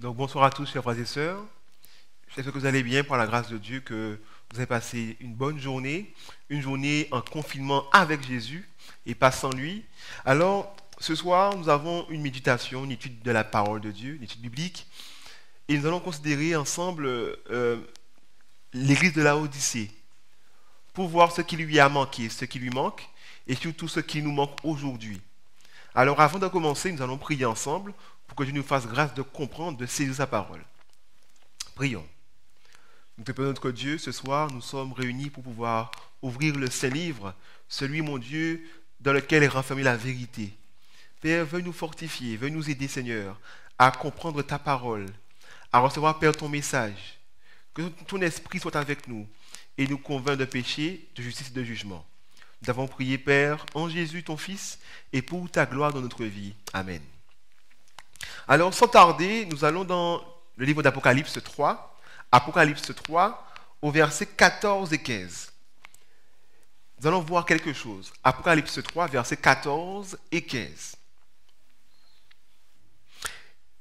Donc bonsoir à tous, chers frères et sœurs. J'espère que vous allez bien par la grâce de Dieu, que vous avez passé une journée en confinement avec Jésus et pas sans lui. Alors, ce soir, nous avons une méditation, une étude de la parole de Dieu, une étude biblique, et nous allons considérer ensemble l'église de Laodicée pour voir ce qui lui a manqué, ce qui lui manque, et surtout ce qui nous manque aujourd'hui. Alors, avant de commencer, nous allons prier ensemble pour que Dieu nous fasse grâce de comprendre, de saisir sa parole. Prions. Nous te prions, notre Dieu, ce soir, nous sommes réunis pour pouvoir ouvrir le Saint-Livre, celui, mon Dieu, dans lequel est renfermée la vérité. Père, veuille nous fortifier, veuille nous aider, Seigneur, à comprendre ta parole, à recevoir, Père, ton message. Que ton esprit soit avec nous et nous convainc de péché, de justice et de jugement. Nous avons prié, Père, en Jésus, ton Fils, et pour ta gloire dans notre vie. Amen. Alors, sans tarder, nous allons dans le livre d'Apocalypse 3, Apocalypse 3, au verset 14 et 15. Nous allons voir quelque chose. Apocalypse 3, versets 14 et 15.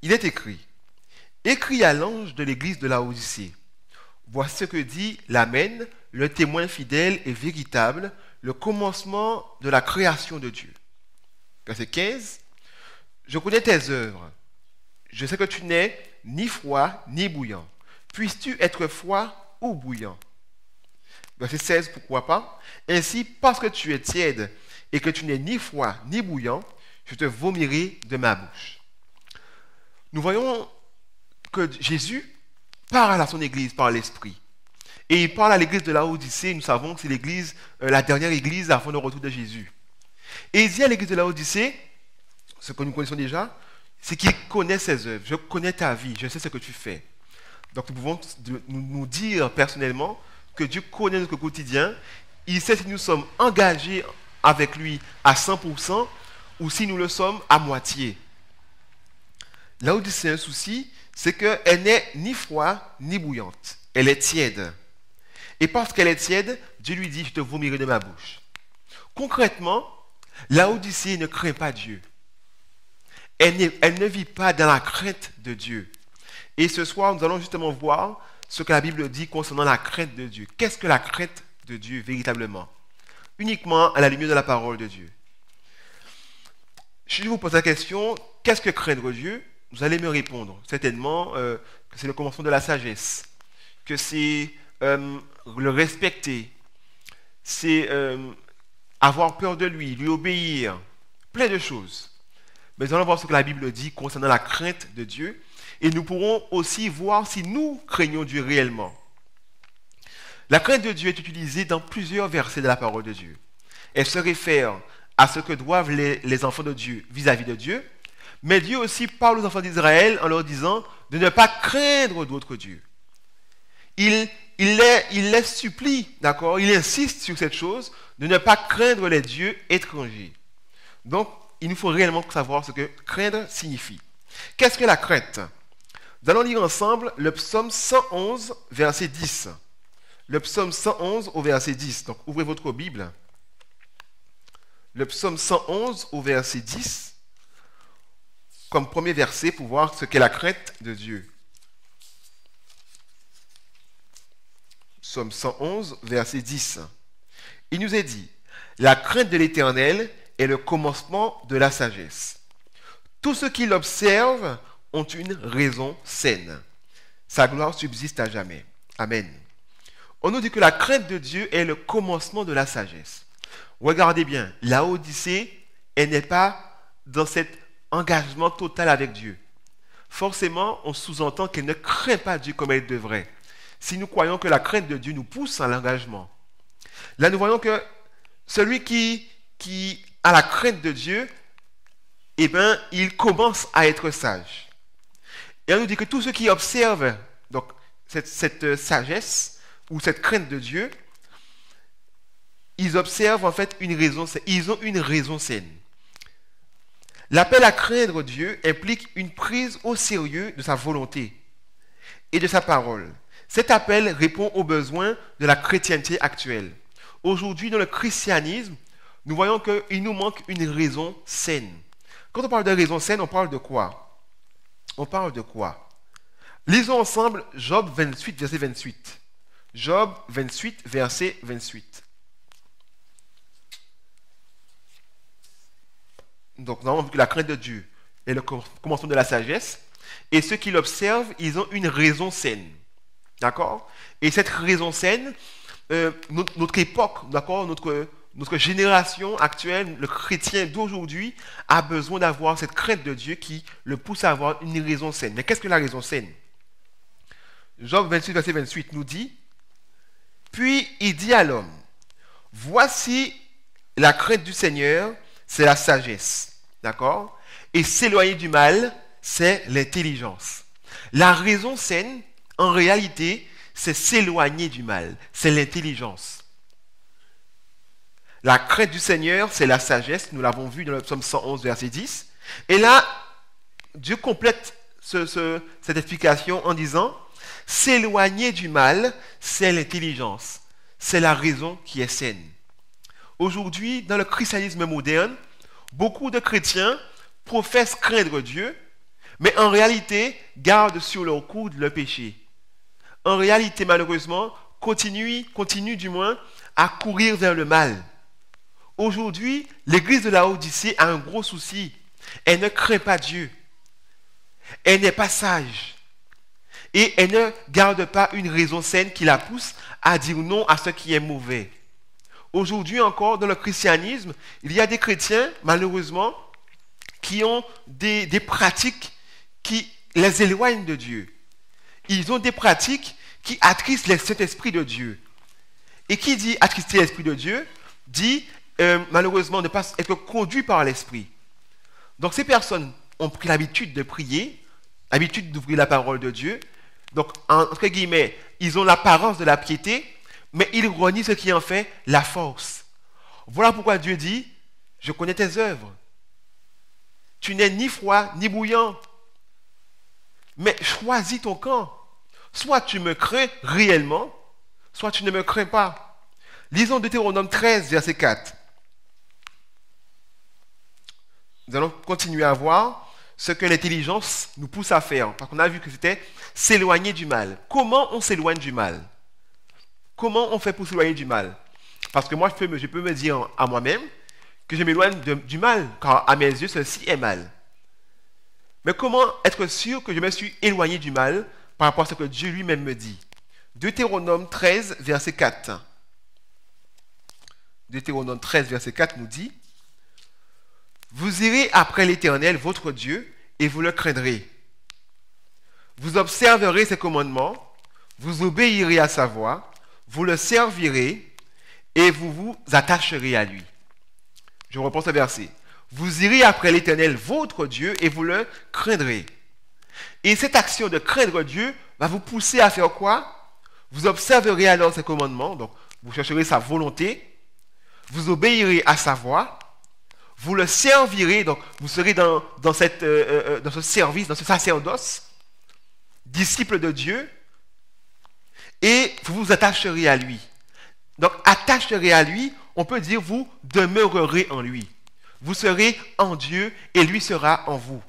Il est écrit: Écrit à l'ange de l'église de Laodicée, voici ce que dit l'Amen, le témoin fidèle et véritable, le commencement de la création de Dieu. Verset 15. Je connais tes œuvres. Je sais que tu n'es ni froid ni bouillant. Puisses-tu être froid ou bouillant? Verset 16, pourquoi pas? Ainsi, parce que tu es tiède et que tu n'es ni froid ni bouillant, je te vomirai de ma bouche. Nous voyons que Jésus parle à son église par l'Esprit. Et il parle à l'église de Laodicée. Nous savons que c'est l'église, la dernière église avant le retour de Jésus. Et il dit à l'église de Laodicée, ce que nous connaissons déjà, c'est qu'il connaît ses œuvres. Je connais ta vie, je sais ce que tu fais. Donc nous pouvons nous dire personnellement que Dieu connaît notre quotidien. Il sait si nous sommes engagés avec lui à 100% ou si nous le sommes à moitié. Là où c'est un souci, c'est qu'elle n'est ni froide ni bouillante. Elle est tiède. Et parce qu'elle est tiède, Dieu lui dit: je te vomirai de ma bouche. Concrètement, Laodicée ne craint pas Dieu. Elle ne vit pas dans la crainte de Dieu. Et ce soir, nous allons justement voir ce que la Bible dit concernant la crainte de Dieu. Qu'est-ce que la crainte de Dieu véritablement? Uniquement à la lumière de la parole de Dieu. Si je vous pose la question, qu'est-ce que craindre Dieu? Vous allez me répondre certainement que c'est le commencement de la sagesse, que c'est le respecter, c'est avoir peur de lui obéir, plein de choses. Mais nous allons voir ce que la Bible dit concernant la crainte de Dieu, et nous pourrons aussi voir si nous craignons Dieu réellement. La crainte de Dieu est utilisée dans plusieurs versets de la parole de Dieu. Elle se réfère à ce que doivent les enfants de Dieu vis-à-vis de Dieu, mais Dieu aussi parle aux enfants d'Israël en leur disant de ne pas craindre d'autres dieux. Il les supplie, d'accord? Il insiste sur cette chose, de ne pas craindre les dieux étrangers. Donc, il nous faut réellement savoir ce que craindre signifie. Qu'est-ce que la crainte? Nous allons lire ensemble le psaume 111, verset 10. Le psaume 111 au verset 10. Donc, ouvrez votre Bible. Le psaume 111 au verset 10, comme premier verset pour voir ce qu'est la crainte de Dieu. Psaume 111, verset 10. Il nous est dit: la crainte de l'Éternel est le commencement de la sagesse. Tous ceux qui l'observent ont une raison saine. Sa gloire subsiste à jamais. Amen. On nous dit que la crainte de Dieu est le commencement de la sagesse. Regardez bien, Laodicée, elle n'est pas dans cet engagement total avec Dieu. Forcément, on sous-entend qu'elle ne craint pas Dieu comme elle devrait. Si nous croyons que la crainte de Dieu nous pousse à l'engagement. Là, nous voyons que celui qui a la crainte de Dieu, eh bien, il commence à être sage. Et on nous dit que tous ceux qui observent donc, cette sagesse ou cette crainte de Dieu, ils observent en fait ils ont une raison saine. L'appel à craindre Dieu implique une prise au sérieux de sa volonté et de sa parole. Cet appel répond aux besoins de la chrétienté actuelle. Aujourd'hui, dans le christianisme, nous voyons qu'il nous manque une raison saine. Quand on parle de raison saine, on parle de quoi? On parle de quoi? Lisons ensemble Job 28, verset 28. Job 28, verset 28. Donc, nous avons vu que la crainte de Dieu est le commencement de la sagesse. Et ceux qui l'observent, ils ont une raison saine. D'accord? Et cette raison saine, notre époque, d'accord, notre génération actuelle, le chrétien d'aujourd'hui, a besoin d'avoir cette crainte de Dieu qui le pousse à avoir une raison saine. Mais qu'est-ce que la raison saine? Job 28, verset 28 nous dit, puis il dit à l'homme, voici la crainte du Seigneur, c'est la sagesse. D'accord? Et s'éloigner du mal, c'est l'intelligence. La raison saine, en réalité, c'est s'éloigner du mal, c'est l'intelligence. La crainte du Seigneur, c'est la sagesse, nous l'avons vu dans le psaume 111, verset 10. Et là, Dieu complète cette explication en disant, s'éloigner du mal, c'est l'intelligence, c'est la raison qui est saine. Aujourd'hui, dans le christianisme moderne, beaucoup de chrétiens professent craindre Dieu, mais en réalité gardent sur leur coude le péché. En réalité, malheureusement, continuent du moins à courir vers le mal. Aujourd'hui, l'église de Laodicée a un gros souci. Elle ne craint pas Dieu. Elle n'est pas sage. Et elle ne garde pas une raison saine qui la pousse à dire non à ce qui est mauvais. Aujourd'hui encore, dans le christianisme, il y a des chrétiens, malheureusement, qui ont des pratiques qui les éloignent de Dieu. Ils ont des pratiques qui attristent le Saint-Esprit de Dieu. Et qui dit attrister l'Esprit de Dieu, dit malheureusement ne pas être conduit par l'Esprit. Donc ces personnes ont pris l'habitude de prier, l'habitude d'ouvrir la parole de Dieu. Donc, entre guillemets, ils ont l'apparence de la piété, mais ils renient ce qui en fait la force. Voilà pourquoi Dieu dit, je connais tes œuvres. Tu n'es ni froid ni bouillant. Mais choisis ton camp. Soit tu me crains réellement, soit tu ne me crains pas. Lisons Deutéronome 13, verset 4. Nous allons continuer à voir ce que l'intelligence nous pousse à faire. Parce qu'on a vu que c'était s'éloigner du mal. Comment on s'éloigne du mal? Comment on fait pour s'éloigner du mal? Parce que moi, je peux me dire à moi-même que je m'éloigne du mal, car à mes yeux, ceci est mal. Mais comment être sûr que je me suis éloigné du mal par rapport à ce que Dieu lui-même me dit? Deutéronome 13, verset 4. Deutéronome 13, verset 4 nous dit, vous irez après l'Éternel, votre Dieu, et vous le craindrez. Vous observerez ses commandements, vous obéirez à sa voix, vous le servirez, et vous vous attacherez à lui. Je reprends ce verset. Vous irez après l'Éternel, votre Dieu, et vous le craindrez. Et cette action de craindre Dieu va vous pousser à faire quoi? Vous observerez alors ses commandements, donc vous chercherez sa volonté, vous obéirez à sa voix, vous le servirez, donc vous serez dans ce service, dans ce sacerdoce, disciple de Dieu, et vous vous attacherez à lui. Donc, attacherez à lui, on peut dire vous demeurerez en lui. Vous serez en Dieu et lui sera en vous.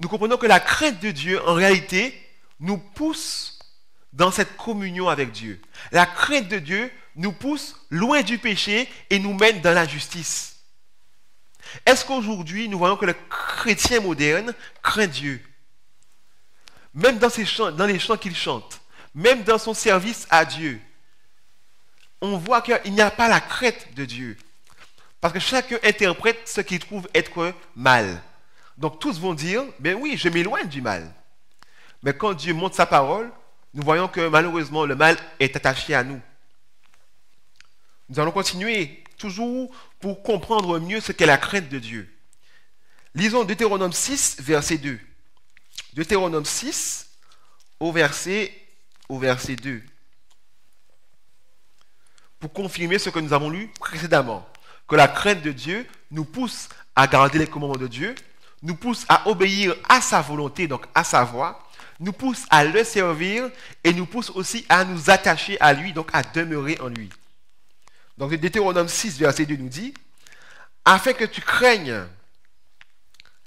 Nous comprenons que la crainte de Dieu, en réalité, nous pousse dans cette communion avec Dieu. La crainte de Dieu nous pousse loin du péché et nous mène dans la justice. Est-ce qu'aujourd'hui, nous voyons que le chrétien moderne craint Dieu? Même dans les chants qu'il chante, même dans son service à Dieu, on voit qu'il n'y a pas la crainte de Dieu. Parce que chacun interprète ce qu'il trouve être mal. Donc tous vont dire, ben oui, je m'éloigne du mal. Mais quand Dieu montre sa parole, nous voyons que malheureusement le mal est attaché à nous. Nous allons continuer, toujours pour comprendre mieux ce qu'est la crainte de Dieu. Lisons Deutéronome 6, verset 2. Deutéronome 6, au verset 2. Pour confirmer ce que nous avons lu précédemment, que la crainte de Dieu nous pousse à garder les commandements de Dieu, nous pousse à obéir à sa volonté, donc à sa voix, nous pousse à le servir et nous pousse aussi à nous attacher à lui, donc à demeurer en lui. Donc Deutéronome 6, verset 2 nous dit, afin que tu craignes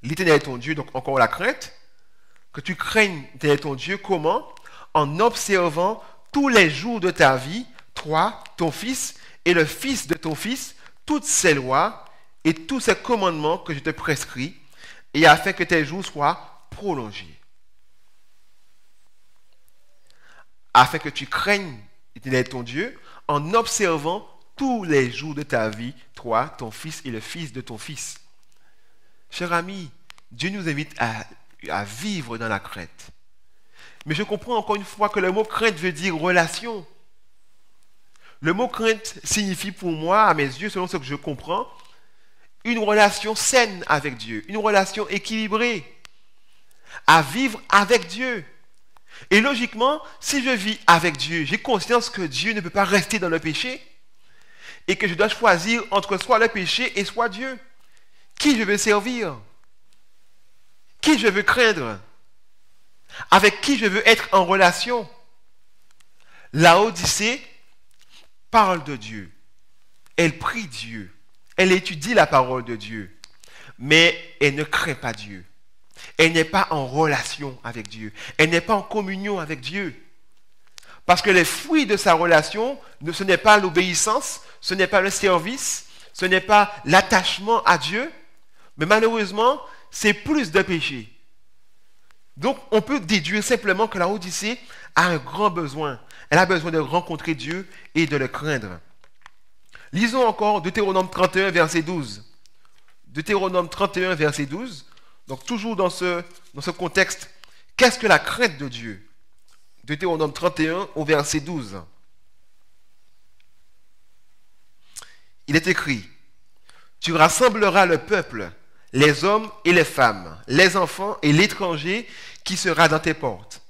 l'Éternel ton Dieu, donc encore la crainte, que tu craignes l'Éternel ton Dieu. Comment? En observant tous les jours de ta vie, toi, ton fils et le fils de ton fils, toutes ces lois et tous ces commandements que je te prescris, et afin que tes jours soient prolongés. Afin que tu craignes l'Éternel ton Dieu, en observant tous les jours de ta vie, toi, ton fils et le fils de ton fils. Cher ami, Dieu nous invite à vivre dans la crainte. Mais je comprends encore une fois que le mot crainte veut dire relation. Le mot crainte signifie pour moi, à mes yeux, selon ce que je comprends, une relation saine avec Dieu, une relation équilibrée, à vivre avec Dieu. Et logiquement, si je vis avec Dieu, j'ai conscience que Dieu ne peut pas rester dans le péché et que je dois choisir entre soit le péché et soit Dieu. Qui je veux servir? Qui je veux craindre? Avec qui je veux être en relation? La Odyssée parle de Dieu. Elle prie Dieu. Elle étudie la parole de Dieu. Mais elle ne craint pas Dieu. Elle n'est pas en relation avec Dieu. Elle n'est pas en communion avec Dieu. Parce que les fruits de sa relation, ce n'est pas l'obéissance, ce n'est pas le service, ce n'est pas l'attachement à Dieu, mais malheureusement, c'est plus de péché. Donc, on peut déduire simplement que la Odyssée a un grand besoin. Elle a besoin de rencontrer Dieu et de le craindre. Lisons encore Deutéronome 31, verset 12. Deutéronome 31, verset 12. Donc, toujours dans ce contexte, qu'est-ce que la crainte de Dieu? Deutéronome 31, au verset 12. Il est écrit, « Tu rassembleras le peuple, les hommes et les femmes, les enfants et l'étranger qui sera dans tes portes,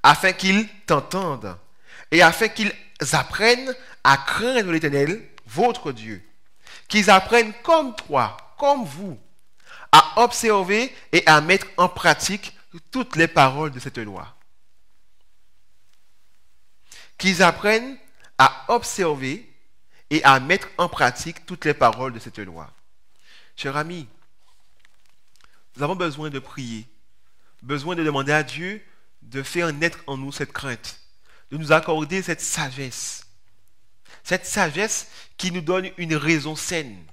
afin qu'ils t'entendent et afin qu'ils apprennent à craindre l'Éternel, votre Dieu, qu'ils apprennent comme toi, comme vous, à observer et à mettre en pratique toutes les paroles de cette loi. » Qu'ils apprennent à observer et à mettre en pratique toutes les paroles de cette loi. Chers amis, nous avons besoin de prier, besoin de demander à Dieu de faire naître en nous cette crainte, de nous accorder cette sagesse qui nous donne une raison saine.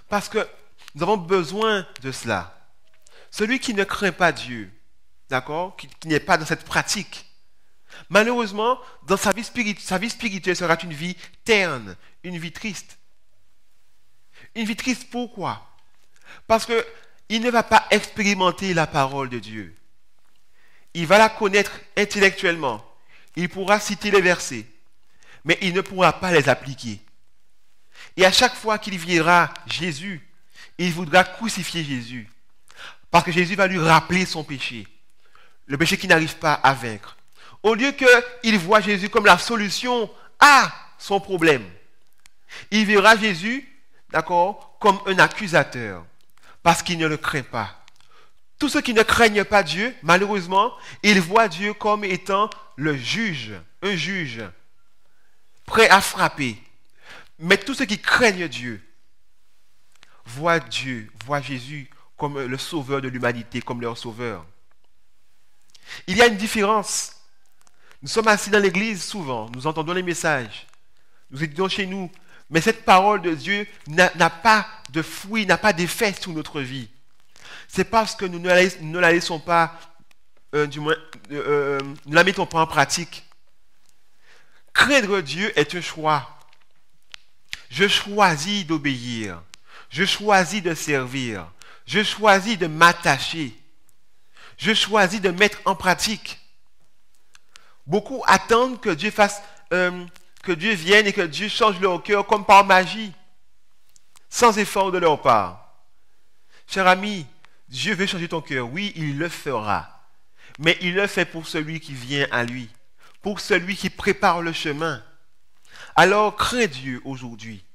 Parce que nous avons besoin de cela. Celui qui ne craint pas Dieu, d'accord, qui n'est pas dans cette pratique, malheureusement, dans sa vie spirituelle sera une vie terne, une vie triste. Une vie triste, pourquoi? Parce qu'il ne va pas expérimenter la parole de Dieu. Il va la connaître intellectuellement. Il pourra citer les versets, mais il ne pourra pas les appliquer. Et à chaque fois qu'il verra Jésus, il voudra crucifier Jésus. Parce que Jésus va lui rappeler son péché. Le péché qu'il n'arrive pas à vaincre. Au lieu qu'il voit Jésus comme la solution à son problème, il verra Jésus, d'accord, comme un accusateur, parce qu'il ne le craint pas. Tous ceux qui ne craignent pas Dieu, malheureusement, ils voient Dieu comme étant le juge, un juge, prêt à frapper. Mais tous ceux qui craignent Dieu voient Dieu, voient Jésus comme le sauveur de l'humanité, comme leur sauveur. Il y a une différence. Nous sommes assis dans l'église souvent, nous entendons les messages, nous étudions chez nous, mais cette parole de Dieu n'a pas de fruit, n'a pas d'effet sur notre vie. C'est parce que nous ne la laissons pas, nous ne la mettons pas en pratique. Craindre Dieu est un choix. Je choisis d'obéir, je choisis de servir, je choisis de m'attacher, je choisis de mettre en pratique. Beaucoup attendent que Dieu que Dieu vienne et que Dieu change leur cœur comme par magie, sans effort de leur part. Cher ami, Dieu veut changer ton cœur. Oui, il le fera. Mais il le fait pour celui qui vient à lui, pour celui qui prépare le chemin. Alors, crains Dieu aujourd'hui.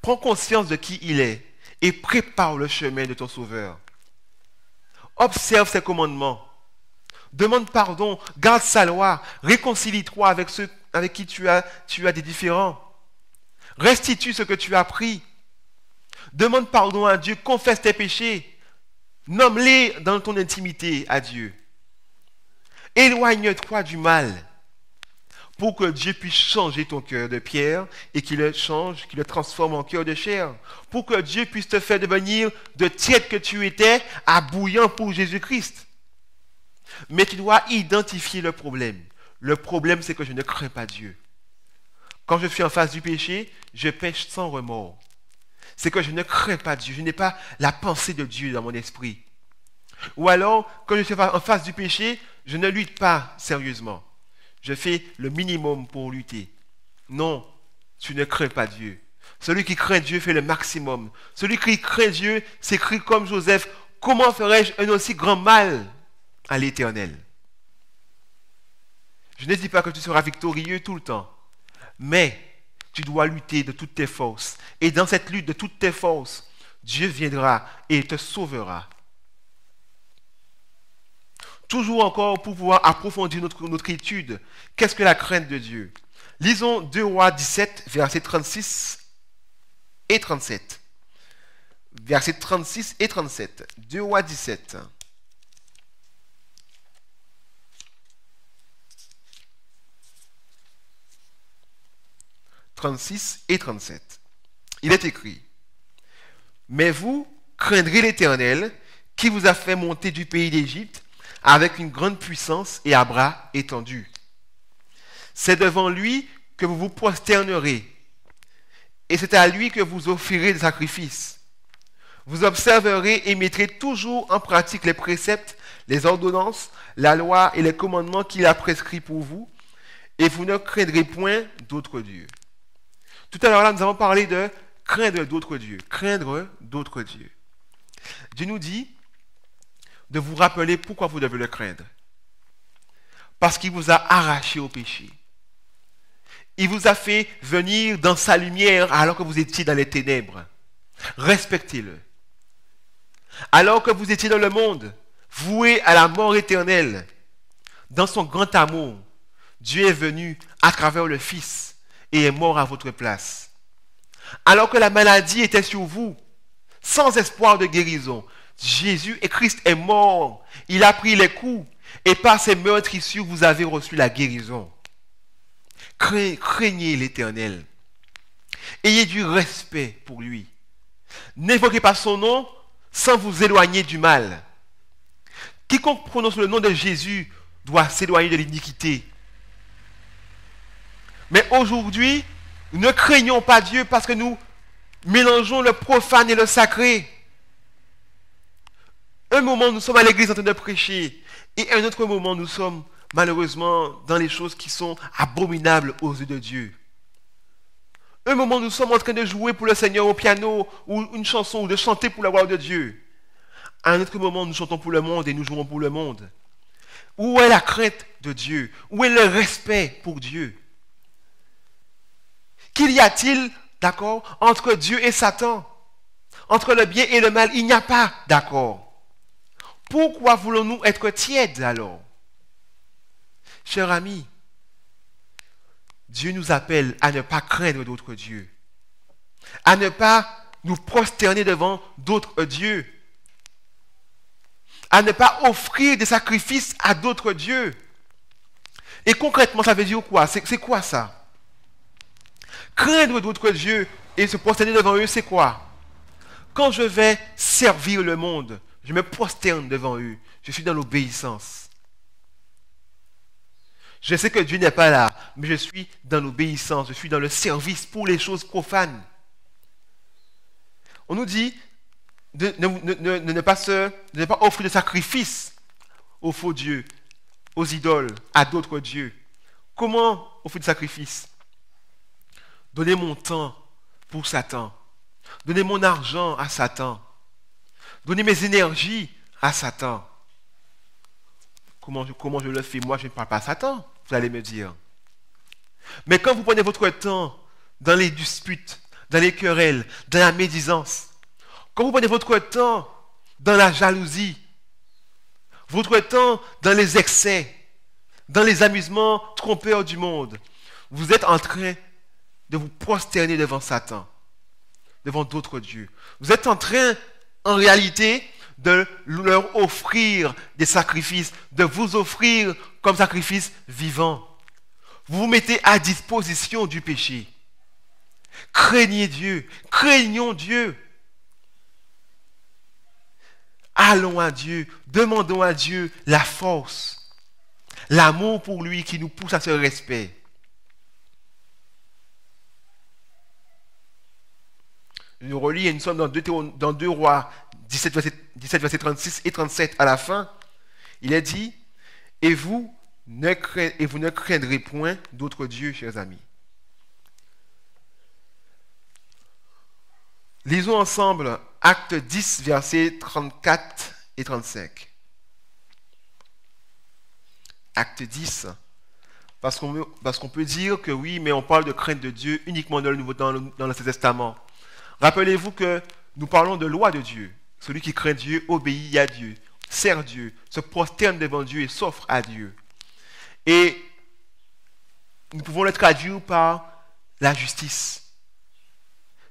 Prends conscience de qui il est et prépare le chemin de ton Sauveur. Observe ses commandements. Demande pardon, garde sa loi, réconcilie-toi avec ceux avec qui tu as des différends. Restitue ce que tu as pris. Demande pardon à Dieu, confesse tes péchés. Nomme-les dans ton intimité à Dieu. Éloigne-toi du mal pour que Dieu puisse changer ton cœur de pierre et qu'il le change, qu'il le transforme en cœur de chair. Pour que Dieu puisse te faire devenir de tiède que tu étais à bouillant pour Jésus-Christ. Mais tu dois identifier le problème. Le problème, c'est que je ne crains pas Dieu. Quand je suis en face du péché, je pêche sans remords. C'est que je ne crains pas Dieu. Je n'ai pas la pensée de Dieu dans mon esprit. Ou alors, quand je suis en face du péché, je ne lutte pas sérieusement. Je fais le minimum pour lutter. Non, tu ne crains pas Dieu. Celui qui craint Dieu fait le maximum. Celui qui craint Dieu s'écrit comme Joseph. Comment ferais-je un aussi grand mal à l'Éternel? Je ne dis pas que tu seras victorieux tout le temps. Mais tu dois lutter de toutes tes forces. Et dans cette lutte de toutes tes forces, Dieu viendra et te sauvera. Toujours encore, pour pouvoir approfondir notre étude, qu'est-ce que la crainte de Dieu? Lisons 2 Rois 17, versets 36 et 37. Versets 36 et 37. 2 Rois 17. « 36 et 37. Il est écrit, « Mais vous craindrez l'Éternel qui vous a fait monter du pays d'Égypte avec une grande puissance et à bras étendus. C'est devant lui que vous vous prosternerez, et c'est à lui que vous offrirez des sacrifices. Vous observerez et mettrez toujours en pratique les préceptes, les ordonnances, la loi et les commandements qu'il a prescrits pour vous, et vous ne craindrez point d'autres dieux. » Tout à l'heure, là, nous avons parlé de craindre d'autres dieux. Craindre d'autres dieux. Dieu nous dit de vous rappeler pourquoi vous devez le craindre. Parce qu'il vous a arraché au péché. Il vous a fait venir dans sa lumière alors que vous étiez dans les ténèbres. Respectez-le. Alors que vous étiez dans le monde, voué à la mort éternelle, dans son grand amour, Dieu est venu à travers le Fils et est mort à votre place. Alors que la maladie était sur vous, sans espoir de guérison, Jésus et Christ est mort. Il a pris les coups et par ses meurtrissures, vous avez reçu la guérison. Craignez l'Éternel. Ayez du respect pour lui. N'évoquez pas son nom sans vous éloigner du mal. Quiconque prononce le nom de Jésus doit s'éloigner de l'iniquité. Mais aujourd'hui, nous ne craignons pas Dieu parce que nous mélangeons le profane et le sacré. Un moment, nous sommes à l'église en train de prêcher. Et un autre moment, nous sommes malheureusement dans les choses qui sont abominables aux yeux de Dieu. Un moment, nous sommes en train de jouer pour le Seigneur au piano ou une chanson ou de chanter pour la gloire de Dieu. À un autre moment, nous chantons pour le monde et nous jouons pour le monde. Où est la crainte de Dieu? Où est le respect pour Dieu? Qu'il y a-t-il, d'accord, entre Dieu et Satan? Entre le bien et le mal, il n'y a pas d'accord. Pourquoi voulons-nous être tièdes alors? Chers amis, Dieu nous appelle à ne pas craindre d'autres dieux, à ne pas nous prosterner devant d'autres dieux, à ne pas offrir des sacrifices à d'autres dieux. Et concrètement, ça veut dire quoi? C'est quoi ça? Craindre d'autres dieux et se prosterner devant eux, c'est quoi? Quand je vais servir le monde, je me prosterne devant eux. Je suis dans l'obéissance. Je sais que Dieu n'est pas là, mais je suis dans l'obéissance. Je suis dans le service pour les choses profanes. On nous dit de ne pas offrir de sacrifice aux faux dieux, aux idoles, à d'autres dieux. Comment offrir de sacrifice? Donner mon temps pour Satan. Donner mon argent à Satan. Donner mes énergies à Satan. Comment je le fais? Moi, je ne parle pas à Satan, vous allez me dire. Mais quand vous prenez votre temps dans les disputes, dans les querelles, dans la médisance, quand vous prenez votre temps dans la jalousie, votre temps dans les excès, dans les amusements trompeurs du monde, vous êtes en train de vous prosterner devant Satan, devant d'autres dieux. Vous êtes en train, en réalité, de leur offrir des sacrifices, de vous offrir comme sacrifice vivant. Vous vous mettez à disposition du péché. Craignez Dieu, craignons Dieu. Allons à Dieu, demandons à Dieu la force, l'amour pour lui qui nous pousse à ce respect. Je relis et nous sommes dans 2 Rois 17, verset 36 et 37 à la fin. Il est dit, et vous ne craindrez point d'autres dieux, chers amis. Lisons ensemble Acte 10, versets 34 et 35. Acte 10, parce qu'on peut dire que oui, mais on parle de crainte de Dieu uniquement dans l'Ancien Testament. Rappelez-vous que nous parlons de loi de Dieu. Celui qui craint Dieu obéit à Dieu, sert Dieu, se prosterne devant Dieu et s'offre à Dieu. Et nous pouvons le traduire par la justice.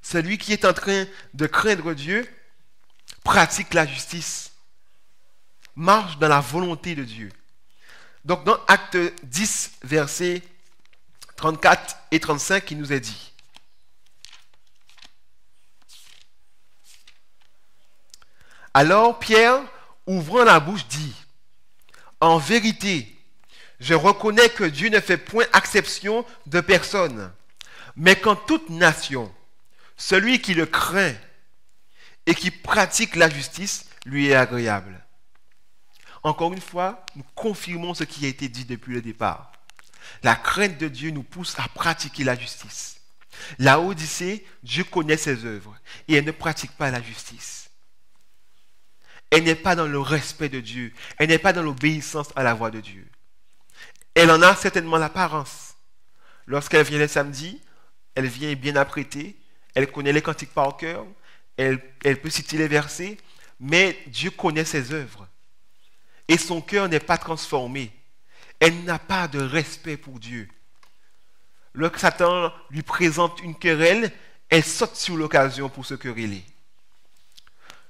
Celui qui est en train de craindre Dieu pratique la justice, marche dans la volonté de Dieu. Donc dans Acte 10, versets 34 et 35, il nous est dit, alors Pierre, ouvrant la bouche, dit, en vérité, je reconnais que Dieu ne fait point exception de personne, mais qu'en toute nation, celui qui le craint et qui pratique la justice lui est agréable. Encore une fois, nous confirmons ce qui a été dit depuis le départ. La crainte de Dieu nous pousse à pratiquer la justice. La Odyssée, Dieu connaît ses œuvres et elle ne pratique pas la justice. Elle n'est pas dans le respect de Dieu. Elle n'est pas dans l'obéissance à la voix de Dieu. Elle en a certainement l'apparence. Lorsqu'elle vient le samedi, elle vient bien apprêtée, elle connaît les cantiques par cœur, elle peut citer les versets, mais Dieu connaît ses œuvres. Et son cœur n'est pas transformé. Elle n'a pas de respect pour Dieu. Lorsque Satan lui présente une querelle, elle saute sur l'occasion pour se quereller.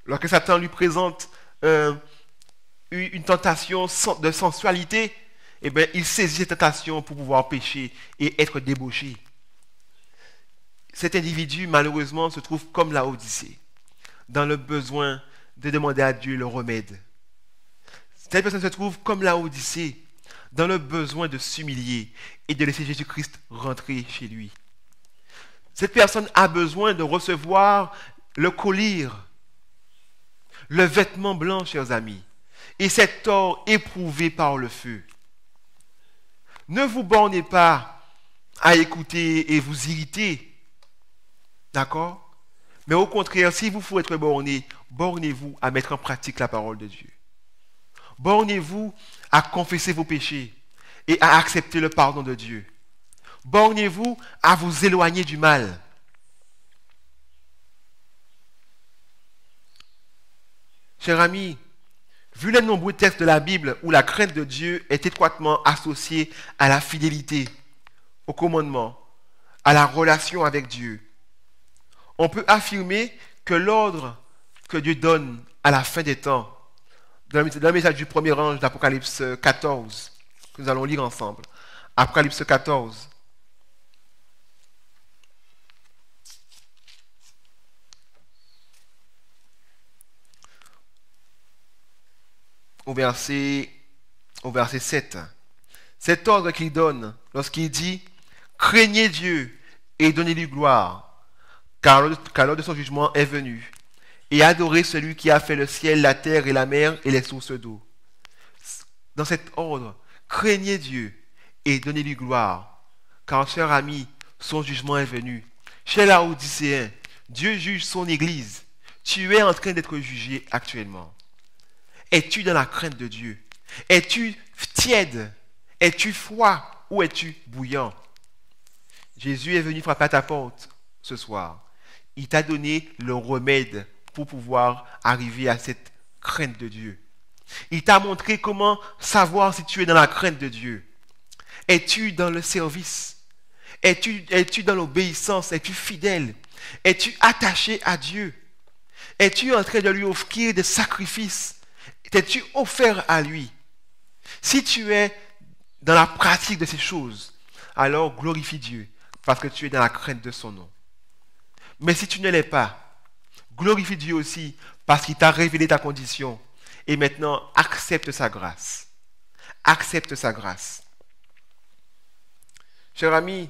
Lorsque Satan lui présente une tentation de sensualité, eh bien, il saisit cette tentation pour pouvoir pécher et être débauché. Cet individu, malheureusement, se trouve comme la Odyssée, dans le besoin de demander à Dieu le remède. Cette personne se trouve comme la Odyssée, dans le besoin de s'humilier et de laisser Jésus-Christ rentrer chez lui. Cette personne a besoin de recevoir le collier, le vêtement blanc, chers amis, et cet or éprouvé par le feu. Ne vous bornez pas à écouter et vous irriter, d'accord? Mais au contraire, s'il vous faut être borné, bornez-vous à mettre en pratique la parole de Dieu. Bornez-vous à confesser vos péchés et à accepter le pardon de Dieu. Bornez-vous à vous éloigner du mal. Chers amis, vu les nombreux textes de la Bible où la crainte de Dieu est étroitement associée à la fidélité, au commandement, à la relation avec Dieu, on peut affirmer que l'ordre que Dieu donne à la fin des temps, dans le message du premier ange d'Apocalypse 14, que nous allons lire ensemble, Apocalypse 14, au verset 7. Cet ordre qu'il donne lorsqu'il dit « Craignez Dieu et donnez-lui gloire, car l'heure de son jugement est venue, et adorez celui qui a fait le ciel, la terre et la mer et les sources d'eau. » Dans cet ordre, craignez Dieu et donnez-lui gloire, car, cher ami, son jugement est venu. Chez Laodicéen, Dieu juge son Église. Tu es en train d'être jugé actuellement. Es-tu dans la crainte de Dieu? Es-tu tiède? Es-tu froid ou es-tu bouillant? Jésus est venu frapper à ta porte ce soir. Il t'a donné le remède pour pouvoir arriver à cette crainte de Dieu. Il t'a montré comment savoir si tu es dans la crainte de Dieu. Es-tu dans le service? Es-tu dans l'obéissance? Es-tu fidèle? Es-tu attaché à Dieu? Es-tu en train de lui offrir des sacrifices? T'es-tu offert à lui? Si tu es dans la pratique de ces choses, alors glorifie Dieu, parce que tu es dans la crainte de son nom. Mais si tu ne l'es pas, glorifie Dieu aussi, parce qu'il t'a révélé ta condition. Et maintenant, accepte sa grâce. Accepte sa grâce. Cher ami,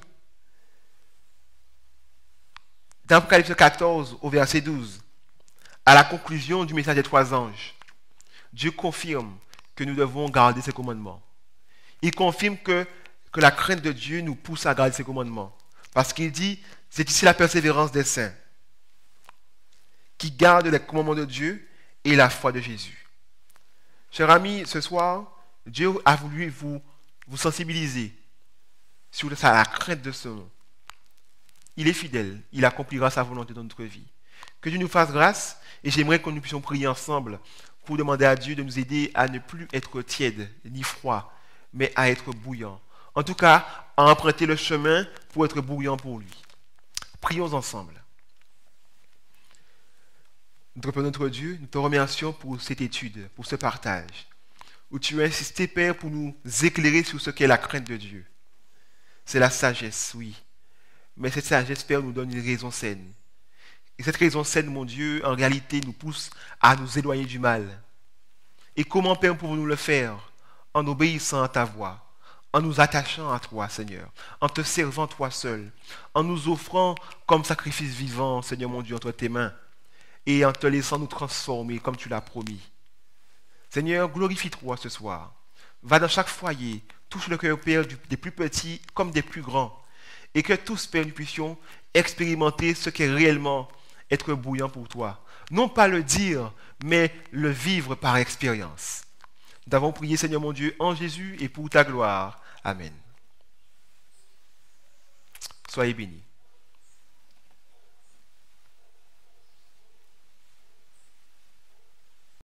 dans Apocalypse 14, au verset 12, à la conclusion du message des 3 anges, Dieu confirme que nous devons garder ses commandements. Il confirme que la crainte de Dieu nous pousse à garder ses commandements. Parce qu'il dit, c'est ici la persévérance des saints, qui gardent les commandements de Dieu et la foi de Jésus. Chers amis, ce soir, Dieu a voulu vous sensibiliser sur la crainte de son nom. Il est fidèle, il accomplira sa volonté dans notre vie. Que Dieu nous fasse grâce, et j'aimerais que nous puissions prier ensemble pour demander à Dieu de nous aider à ne plus être tiède ni froid, mais à être bouillant. En tout cas, à emprunter le chemin pour être bouillant pour lui. Prions ensemble. Notre Père, notre Dieu, nous te remercions pour cette étude, pour ce partage, où tu as insisté, Père, pour nous éclairer sur ce qu'est la crainte de Dieu. C'est la sagesse, oui. Mais cette sagesse, Père, nous donne une raison saine. Et cette raison saine, mon Dieu, en réalité, nous pousse à nous éloigner du mal. Et comment, Père, pouvons-nous le faire? En obéissant à ta voix, en nous attachant à toi, Seigneur, en te servant toi seul, en nous offrant comme sacrifice vivant, Seigneur mon Dieu, entre tes mains, et en te laissant nous transformer comme tu l'as promis. Seigneur, glorifie-toi ce soir. Va dans chaque foyer, touche le cœur, Père, des plus petits comme des plus grands, et que tous, Père, nous puissions expérimenter ce qu'est réellement être bouillant pour toi. Non pas le dire, mais le vivre par expérience. Nous avons prié, Seigneur mon Dieu, en Jésus et pour ta gloire. Amen. Soyez bénis.